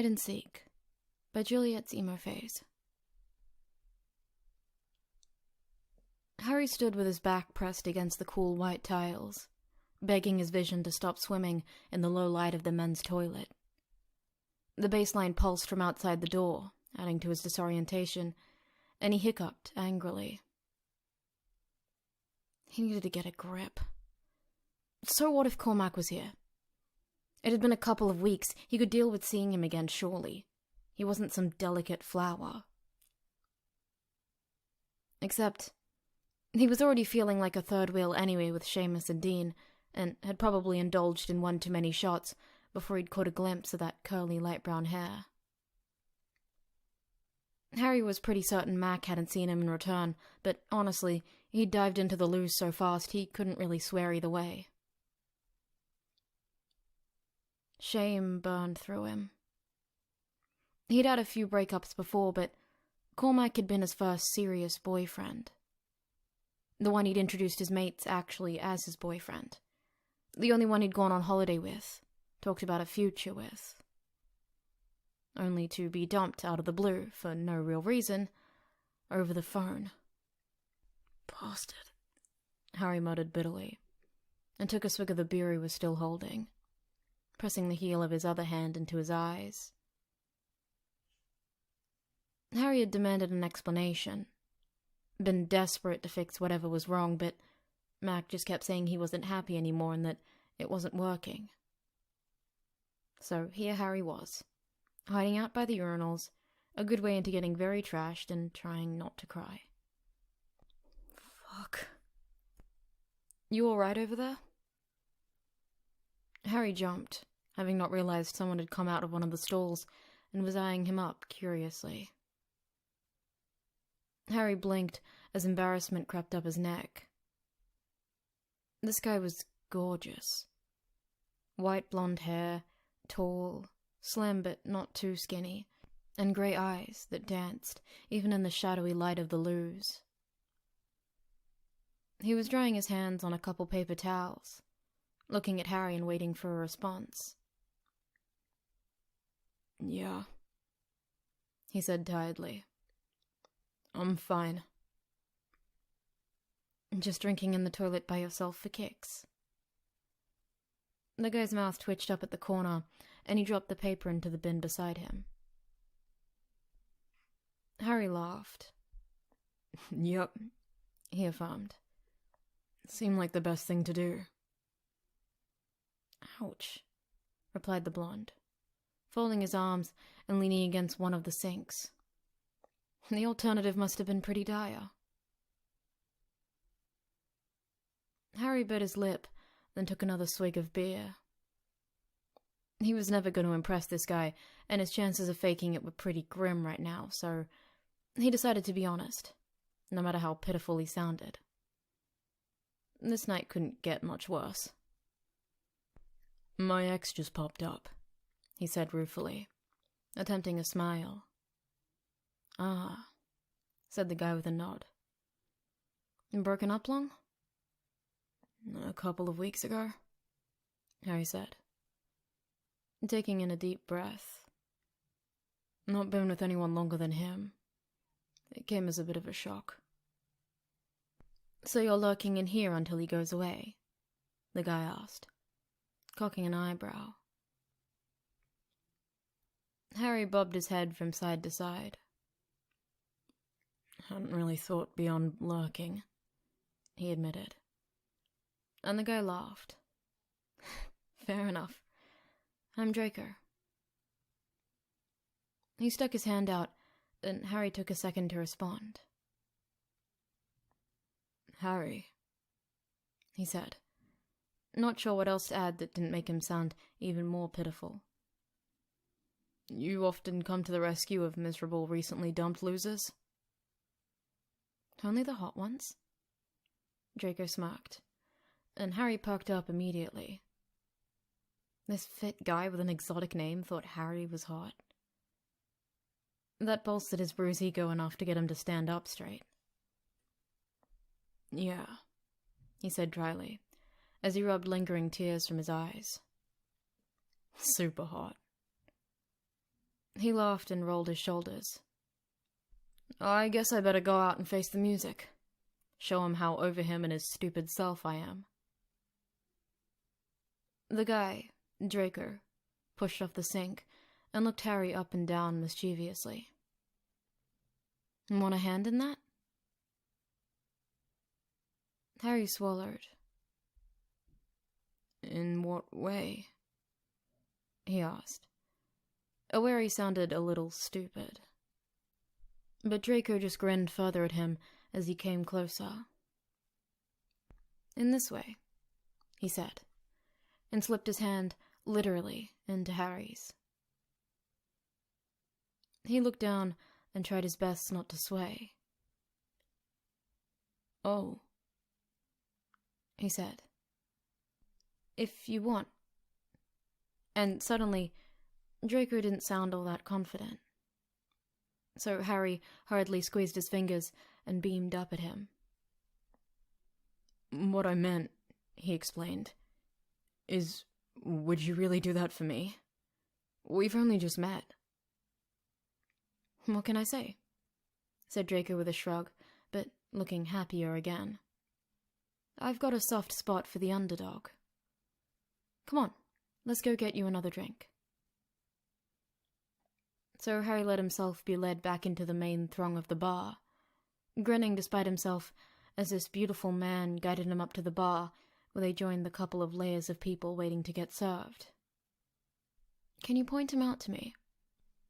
Hide and Seek by JulietsEmoPhase. Harry stood with his back pressed against the cool white tiles, begging his vision to stop swimming in the low light of the men's toilet. The baseline pulsed from outside the door, adding to his disorientation, and he hiccuped angrily. He needed to get a grip. So what if Cormac was here? It had been a couple of weeks. He could deal with seeing him again, surely. He wasn't some delicate flower. Except, he was already feeling like a third wheel anyway with Seamus and Dean, and had probably indulged in one too many shots before he'd caught a glimpse of that curly light brown hair. Harry was pretty certain Mac hadn't seen him in return, but honestly, he'd dived into the loo so fast he couldn't really swear either way. Shame burned through him. He'd had a few breakups before, but Cormac had been his first serious boyfriend. The one he'd introduced his mates actually as his boyfriend. The only one he'd gone on holiday with, talked about a future with. Only to be dumped out of the blue, for no real reason, over the phone. Bastard, Harry muttered bitterly, and took a swig of the beer he was still holding, pressing the heel of his other hand into his eyes. Harry had demanded an explanation, been desperate to fix whatever was wrong, but Mac just kept saying he wasn't happy anymore and that it wasn't working. So here Harry was, hiding out by the urinals, a good way into getting very trashed and trying not to cry. Fuck. You alright over there? Harry jumped, having not realized someone had come out of one of the stalls and was eyeing him up curiously. Harry blinked as embarrassment crept up his neck. This guy was gorgeous. White blonde hair, tall, slim but not too skinny, and grey eyes that danced even in the shadowy light of the loos. He was drying his hands on a couple paper towels, looking at Harry and waiting for a response. Yeah, he said tiredly. I'm fine. Just drinking in the toilet by yourself for kicks. The guy's mouth twitched up at the corner, and he dropped the paper into the bin beside him. Harry laughed. Yup, he affirmed. Seemed like the best thing to do. Ouch, replied the blonde, folding his arms and leaning against one of the sinks. The alternative must have been pretty dire. Harry bit his lip, then took another swig of beer. He was never going to impress this guy, and his chances of faking it were pretty grim right now, so he decided to be honest, no matter how pitiful he sounded. This night couldn't get much worse. My ex just popped up, he said ruefully, attempting a smile. Ah, said the guy with a nod. Broken up long? A couple of weeks ago, Harry said, taking in a deep breath. Not been with anyone longer than him. It came as a bit of a shock. So you're lurking in here until he goes away? The guy asked, cocking an eyebrow. Harry bobbed his head from side to side. Hadn't really thought beyond lurking, he admitted. And the guy laughed. Fair enough. I'm Draco. He stuck his hand out, and Harry took a second to respond. Harry, he said, not sure what else to add that didn't make him sound even more pitiful. You often come to the rescue of miserable, recently dumped losers? Only the hot ones? Draco smirked, and Harry perked up immediately. This fit guy with an exotic name thought Harry was hot. That bolstered his bruised ego enough to get him to stand up straight. Yeah, he said dryly, as he rubbed lingering tears from his eyes. Super hot. He laughed and rolled his shoulders. I guess I better go out and face the music. Show him how over him and his stupid self I am. The guy, Draco, pushed off the sink and looked Harry up and down mischievously. Want a hand in that? Harry swallowed. In what way? He asked, aware he sounded a little stupid. But Draco just grinned further at him as he came closer. In this way, he said, and slipped his hand, literally, into Harry's. He looked down and tried his best not to sway. Oh, he said. If you want. And suddenly, Draco didn't sound all that confident. So Harry hurriedly squeezed his fingers and beamed up at him. What I meant, he explained, is, would you really do that for me? We've only just met. What can I say? Said Draco with a shrug, but looking happier again. I've got a soft spot for the underdog. Come on, let's go get you another drink. So Harry let himself be led back into the main throng of the bar, grinning despite himself as this beautiful man guided him up to the bar where they joined the couple of layers of people waiting to get served. Can you point him out to me?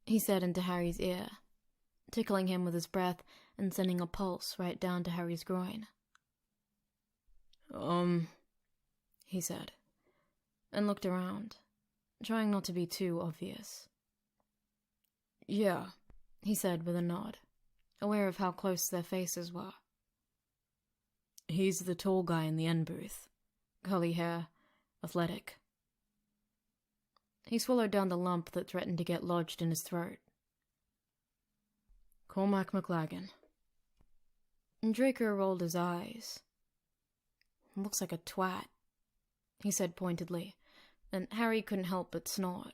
He said into Harry's ear, tickling him with his breath and sending a pulse right down to Harry's groin. He said, and looked around, trying not to be too obvious. Yeah, he said with a nod, aware of how close their faces were. He's the tall guy in the end booth. Curly hair, athletic. He swallowed down the lump that threatened to get lodged in his throat. Cormac McLagan. Draco rolled his eyes. Looks like a twat, he said pointedly, and Harry couldn't help but snort.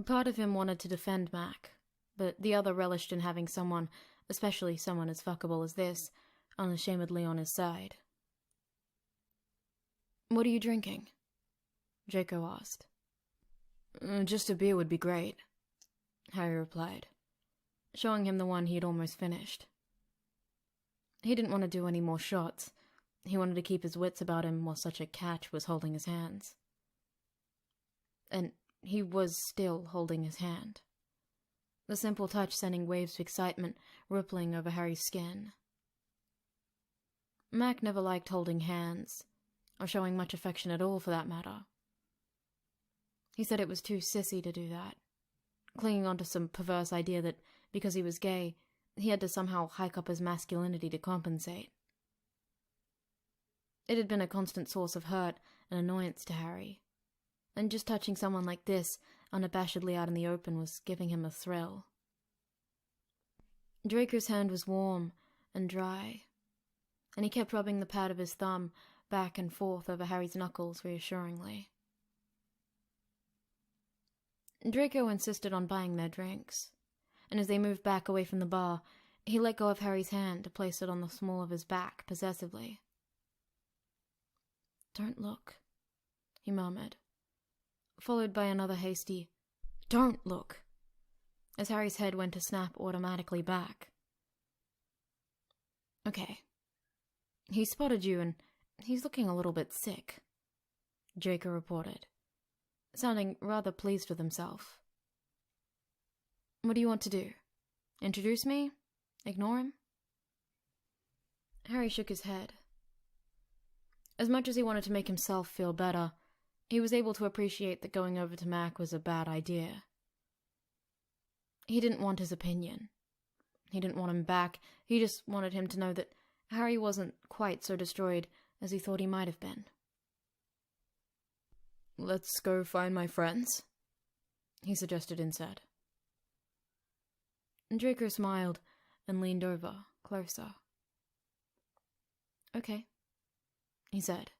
Part of him wanted to defend Mac, but the other relished in having someone, especially someone as fuckable as this, unashamedly on his side. What are you drinking? Draco asked. Just a beer would be great, Harry replied, showing him the one he had almost finished. He didn't want to do any more shots. He wanted to keep his wits about him while such a catch was holding his hands. And he was still holding his hand. The simple touch sending waves of excitement rippling over Harry's skin. Mac never liked holding hands, or showing much affection at all for that matter. He said it was too sissy to do that, clinging onto some perverse idea that, because he was gay, he had to somehow hike up his masculinity to compensate. It had been a constant source of hurt and annoyance to Harry, and just touching someone like this, unabashedly out in the open, was giving him a thrill. Draco's hand was warm and dry, and he kept rubbing the pad of his thumb back and forth over Harry's knuckles reassuringly. Draco insisted on buying their drinks, and as they moved back away from the bar, he let go of Harry's hand to place it on the small of his back possessively. Don't look, he murmured, followed by another hasty, don't look, as Harry's head went to snap automatically back. Okay. He spotted you and he's looking a little bit sick, Draco reported, sounding rather pleased with himself. What do you want to do? Introduce me? Ignore him? Harry shook his head. As much as he wanted to make himself feel better, he was able to appreciate that going over to Mac was a bad idea. He didn't want his opinion. He didn't want him back. He just wanted him to know that Harry wasn't quite so destroyed as he thought he might have been. Let's go find my friends, he suggested instead. Draco smiled and leaned over, closer. Okay, he said,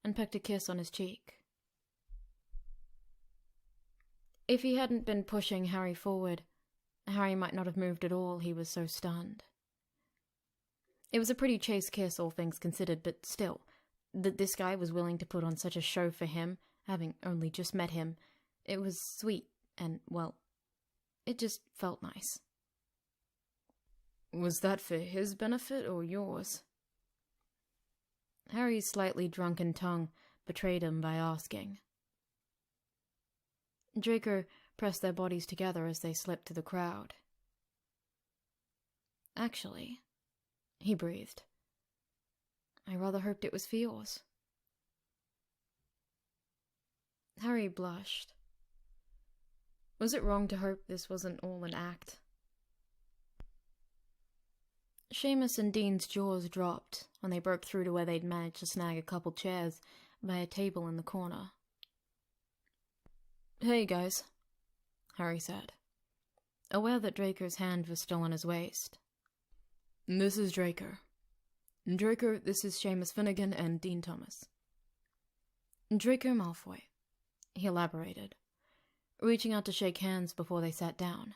and pecked a kiss on his cheek. If he hadn't been pushing Harry forward, Harry might not have moved at all, he was so stunned. It was a pretty chaste kiss, all things considered, but still, that this guy was willing to put on such a show for him, having only just met him, it was sweet, and, well, it just felt nice. Was that for his benefit or yours? Harry's slightly drunken tongue betrayed him by asking. Draco pressed their bodies together as they slipped through the crowd. Actually, he breathed, I rather hoped it was for yours. Harry blushed. Was it wrong to hope this wasn't all an act? Seamus and Dean's jaws dropped when they broke through to where they'd managed to snag a couple chairs by a table in the corner. Hey, guys, Harry said, aware that Draco's hand was still on his waist. This is Draco. Draco, this is Seamus Finnegan and Dean Thomas. Draco Malfoy, he elaborated, reaching out to shake hands before they sat down.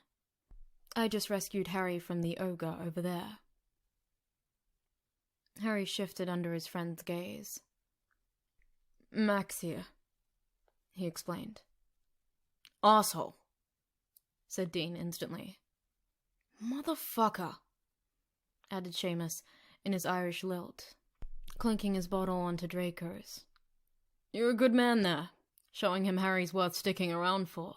I just rescued Harry from the ogre over there. Harry shifted under his friend's gaze. Max here, he explained. Asshole, said Dean instantly. Motherfucker, added Seamus in his Irish lilt, clinking his bottle onto Draco's. You're a good man there, showing him Harry's worth sticking around for.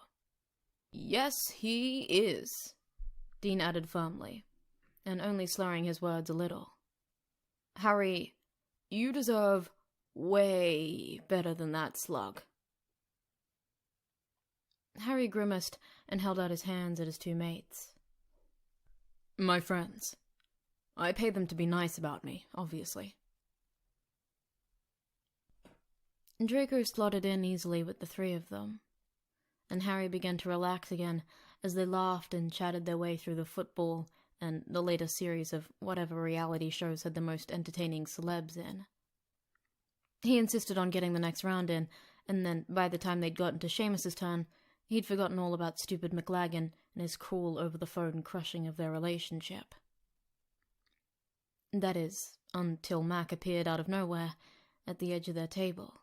Yes, he is, Dean added firmly, and only slurring his words a little. Harry, you deserve way better than that slug. Harry grimaced and held out his hands at his two mates. My friends. I pay them to be nice about me, obviously. Draco slotted in easily with the three of them, and Harry began to relax again as they laughed and chatted their way through the football and the latest series of whatever reality shows had the most entertaining celebs in. He insisted on getting the next round in, and then by the time they'd gotten to Seamus's turn, he'd forgotten all about stupid McLagan and his cool over-the-phone crushing of their relationship. That is, until Mac appeared out of nowhere at the edge of their table.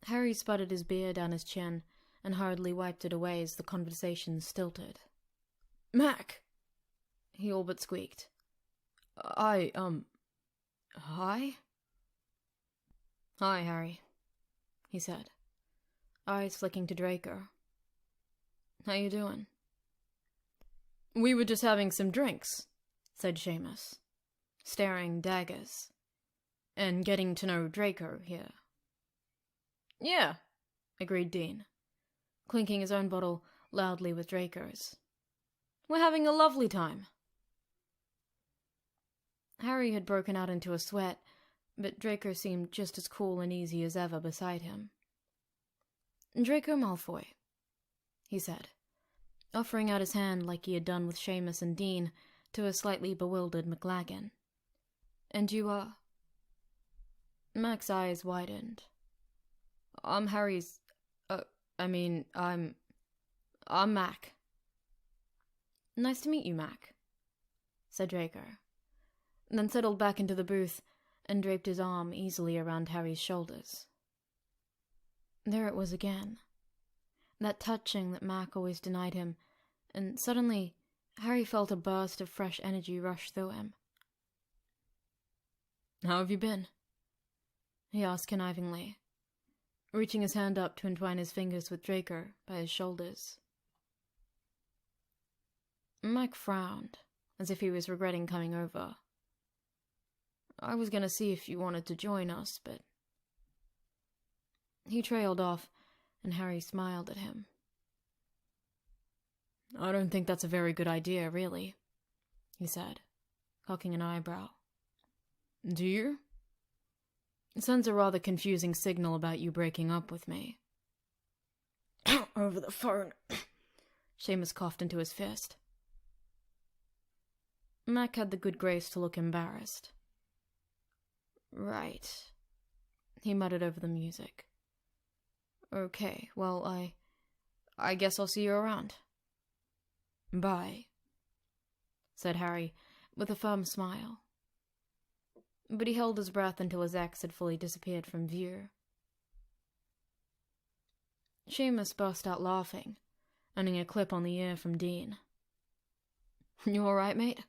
Harry sputtered his beer down his chin and hurriedly wiped it away as the conversation stilted. Mac! He all but squeaked. Hi? Hi, Harry, he said, eyes flicking to Draco. How you doing? We were just having some drinks, said Seamus, staring daggers, and getting to know Draco here. Yeah, agreed Dean, clinking his own bottle loudly with Draco's. We're having a lovely time. Harry had broken out into a sweat, but Draco seemed just as cool and easy as ever beside him. Draco Malfoy, he said, offering out his hand like he had done with Seamus and Dean to a slightly bewildered McLagan. And you are? Mac's eyes widened. I'm Harry's... I'm Mac. Nice to meet you, Mac, said Draco, then settled back into the booth and draped his arm easily around Harry's shoulders. There it was again, that touching that Mac always denied him, and suddenly Harry felt a burst of fresh energy rush through him. How have you been? He asked connivingly, reaching his hand up to entwine his fingers with Draco by his shoulders. Mac frowned, as if he was regretting coming over. I was going to see if you wanted to join us, but... He trailed off, and Harry smiled at him. I don't think that's a very good idea, really, he said, cocking an eyebrow. Do you? It sends a rather confusing signal about you breaking up with me. Over the phone. Seamus coughed into his fist. Mac had the good grace to look embarrassed. Right, he muttered over the music. Okay, well, I guess I'll see you around. Bye, said Harry, with a firm smile. But he held his breath until his ex had fully disappeared from view. Seamus burst out laughing, earning a clip on the ear from Dean. You all right, mate?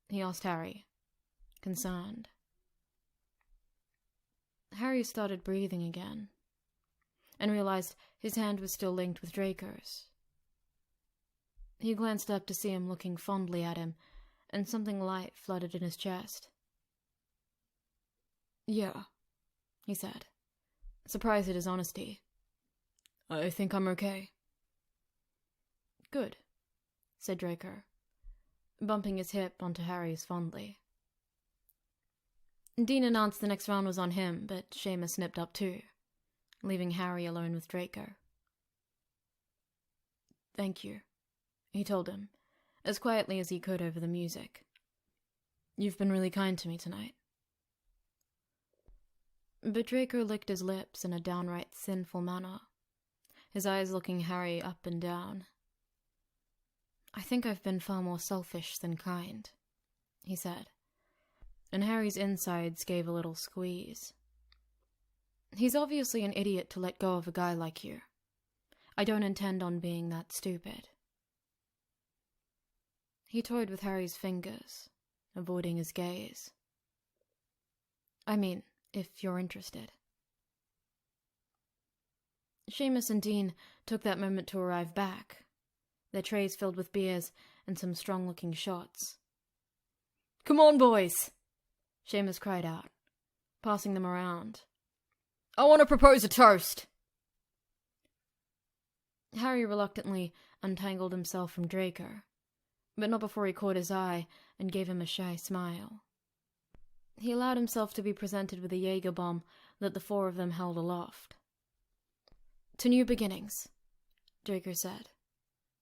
He asked Harry, concerned. Harry started breathing again, and realized his hand was still linked with Draco's. He glanced up to see him looking fondly at him, and something light fluttered in his chest. Yeah, he said, surprised at his honesty. I think I'm okay. Good, said Draco, bumping his hip onto Harry's fondly. Dean announced the next round was on him, but Seamus snipped up too, leaving Harry alone with Draco. Thank you, he told him, as quietly as he could over the music. You've been really kind to me tonight. But Draco licked his lips in a downright sinful manner, his eyes looking Harry up and down. I think I've been far more selfish than kind, he said, and Harry's insides gave a little squeeze. He's obviously an idiot to let go of a guy like you. I don't intend on being that stupid. He toyed with Harry's fingers, avoiding his gaze. I mean, if you're interested. Seamus and Dean took that moment to arrive back, their trays filled with beers and some strong-looking shots. Come on, boys, Seamus cried out, passing them around. I want to propose a toast. Harry reluctantly untangled himself from Draco, but not before he caught his eye and gave him a shy smile. He allowed himself to be presented with a Jaeger bomb that the four of them held aloft. To new beginnings, Draco said,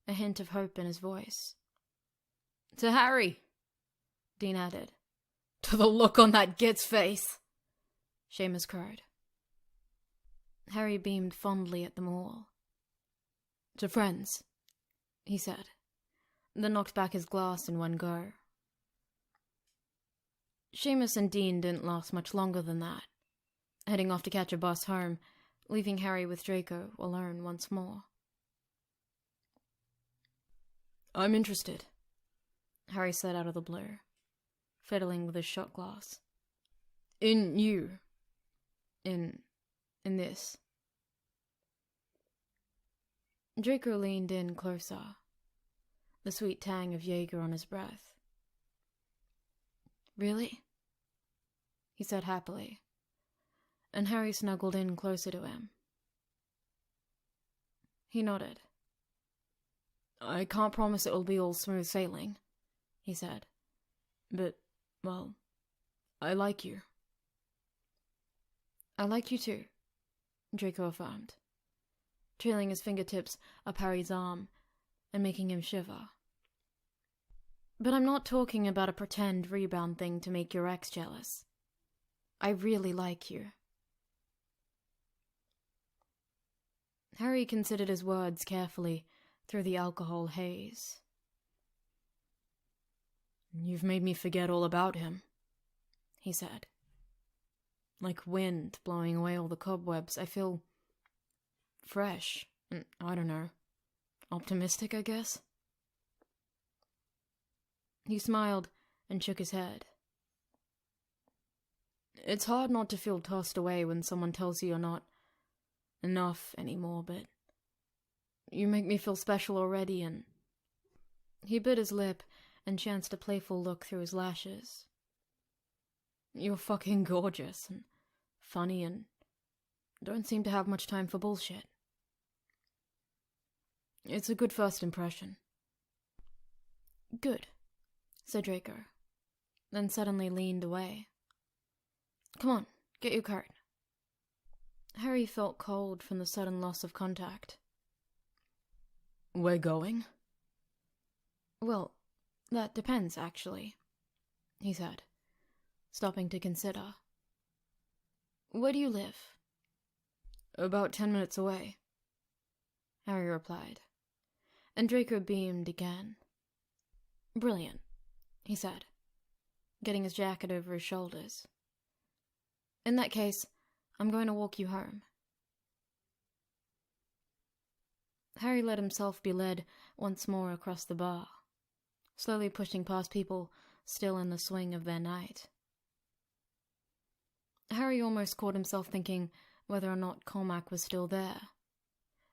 a hint of hope in his voice. To Harry, Dean added. To the look on that git's face, Seamus cried. Harry beamed fondly at them all. To friends, he said, then knocked back his glass in one go. Seamus and Dean didn't last much longer than that, heading off to catch a bus home, leaving Harry with Draco alone once more. I'm interested, Harry said out of the blue, fiddling with his shot glass. In you. In this. Draco leaned in closer, the sweet tang of Jaeger on his breath. Really? He said happily, and Harry snuggled in closer to him. He nodded. I can't promise it will be all smooth sailing, he said, but, well, I like you. I like you too, Draco affirmed, trailing his fingertips up Harry's arm and making him shiver. But I'm not talking about a pretend rebound thing to make your ex jealous. I really like you. Harry considered his words carefully through the alcohol haze. You've made me forget all about him, he said. Like wind blowing away all the cobwebs, I feel fresh, and I don't know, optimistic, I guess. He smiled and shook his head. It's hard not to feel tossed away when someone tells you you're not enough anymore, but you make me feel special already, and... He bit his lip and chanced a playful look through his lashes. You're fucking gorgeous and funny and don't seem to have much time for bullshit. It's a good first impression. Good, said Draco, then suddenly leaned away. Come on, get your coat. Harry felt cold from the sudden loss of contact. We're going? Well, that depends, actually, he said, stopping to consider. Where do you live? About 10 minutes away. Harry replied, and Draco beamed again. Brilliant, he said, getting his jacket over his shoulders. In that case, I'm going to walk you home. Harry let himself be led once more across the bar, slowly pushing past people still in the swing of their night. Harry almost caught himself thinking whether or not Cormac was still there,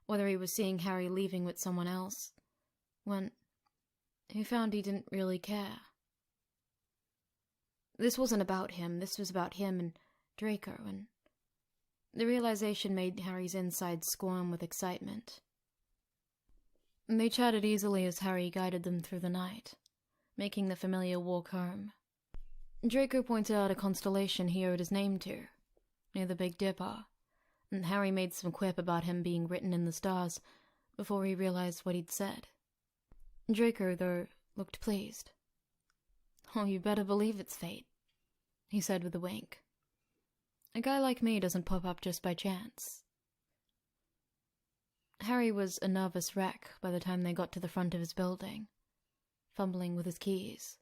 whether he was seeing Harry leaving with someone else, when he found he didn't really care. This wasn't about him, this was about him and Draco, and the realization made Harry's insides squirm with excitement. They chatted easily as Harry guided them through the night, making the familiar walk home. Draco pointed out a constellation he owed his name to, near the Big Dipper, and Harry made some quip about him being written in the stars before he realized what he'd said. Draco, though, looked pleased. "Oh, you better believe it's fate," he said with a wink. "A guy like me doesn't pop up just by chance." Harry was a nervous wreck by the time they got to the front of his building, fumbling with his keys.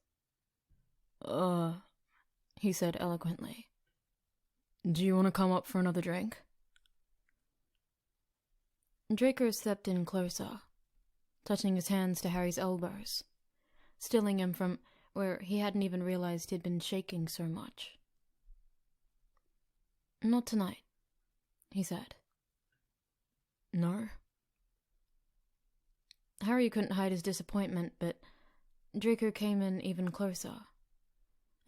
He said eloquently. "Do you want to come up for another drink?" Draco stepped in closer, touching his hands to Harry's elbows, stilling him from where he hadn't even realized he'd been shaking so much. "Not tonight," he said. "No?" Harry couldn't hide his disappointment, but Draco came in even closer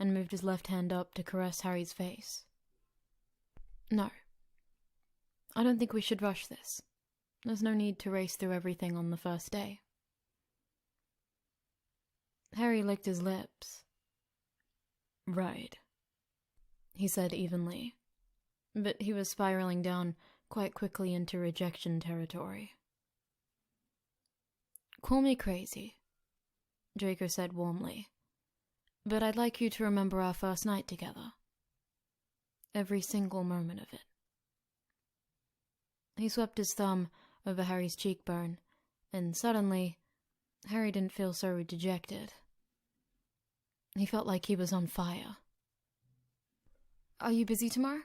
and moved his left hand up to caress Harry's face. "No. I don't think we should rush this. There's no need to race through everything on the first day." Harry licked his lips. "Right," he said evenly, but he was spiraling down quite quickly into rejection territory. "Call me crazy," Draco said warmly, "but I'd like you to remember our first night together. Every single moment of it." He swept his thumb over Harry's cheekbone, and suddenly, Harry didn't feel so dejected. He felt like he was on fire. "Are you busy tomorrow?"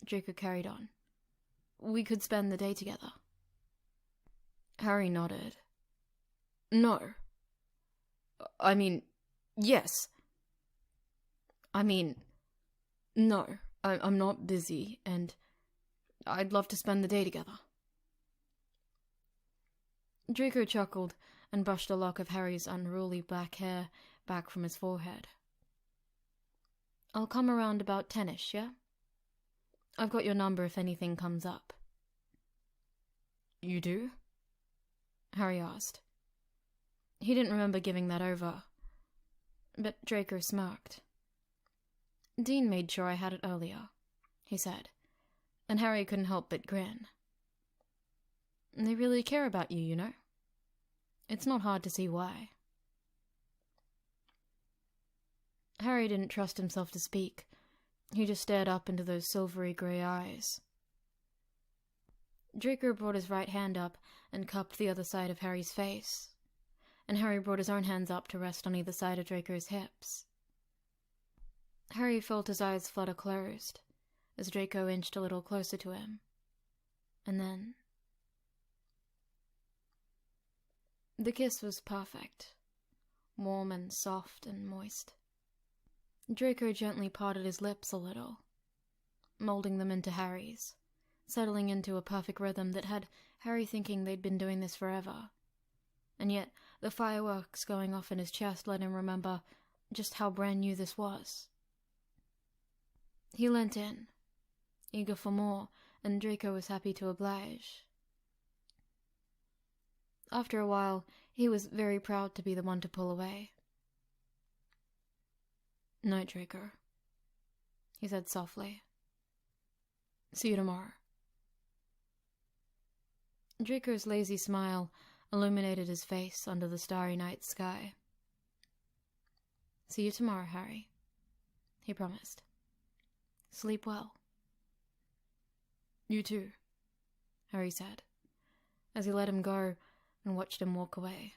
Draco carried on. "We could spend the day together." Harry nodded. "No. I mean, yes. I mean, no, I'm not busy, and I'd love to spend the day together." Draco chuckled and brushed a lock of Harry's unruly black hair back from his forehead. "I'll come around about 10ish, yeah? I've got your number if anything comes up." "You do?" Harry asked. He didn't remember giving that over, but Draco smirked. "Dean made sure I had it earlier," he said, and Harry couldn't help but grin. "They really care about you, you know. It's not hard to see why." Harry didn't trust himself to speak. He just stared up into those silvery grey eyes. Draco brought his right hand up and cupped the other side of Harry's face, and Harry brought his own hands up to rest on either side of Draco's hips. Harry felt his eyes flutter closed as Draco inched a little closer to him, and then the kiss was perfect, warm and soft and moist. Draco gently parted his lips a little, molding them into Harry's, settling into a perfect rhythm that had Harry thinking they'd been doing this forever. And yet, the fireworks going off in his chest let him remember just how brand new this was. He leant in, eager for more, and Draco was happy to oblige. After a while, he was very proud to be the one to pull away. "Night, Draco," he said softly. "See you tomorrow." Draco's lazy smile illuminated his face under the starry night sky. "See you tomorrow, Harry," he promised. "Sleep well." "You too," Harry said, as he let him go and watched him walk away.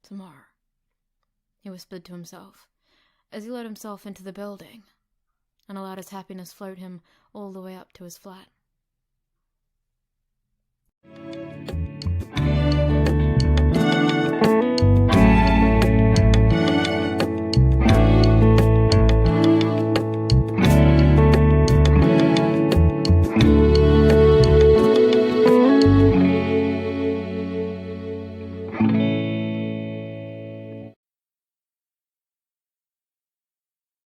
Tomorrow, he whispered to himself, as he let himself into the building and allowed his happiness float him all the way up to his flat.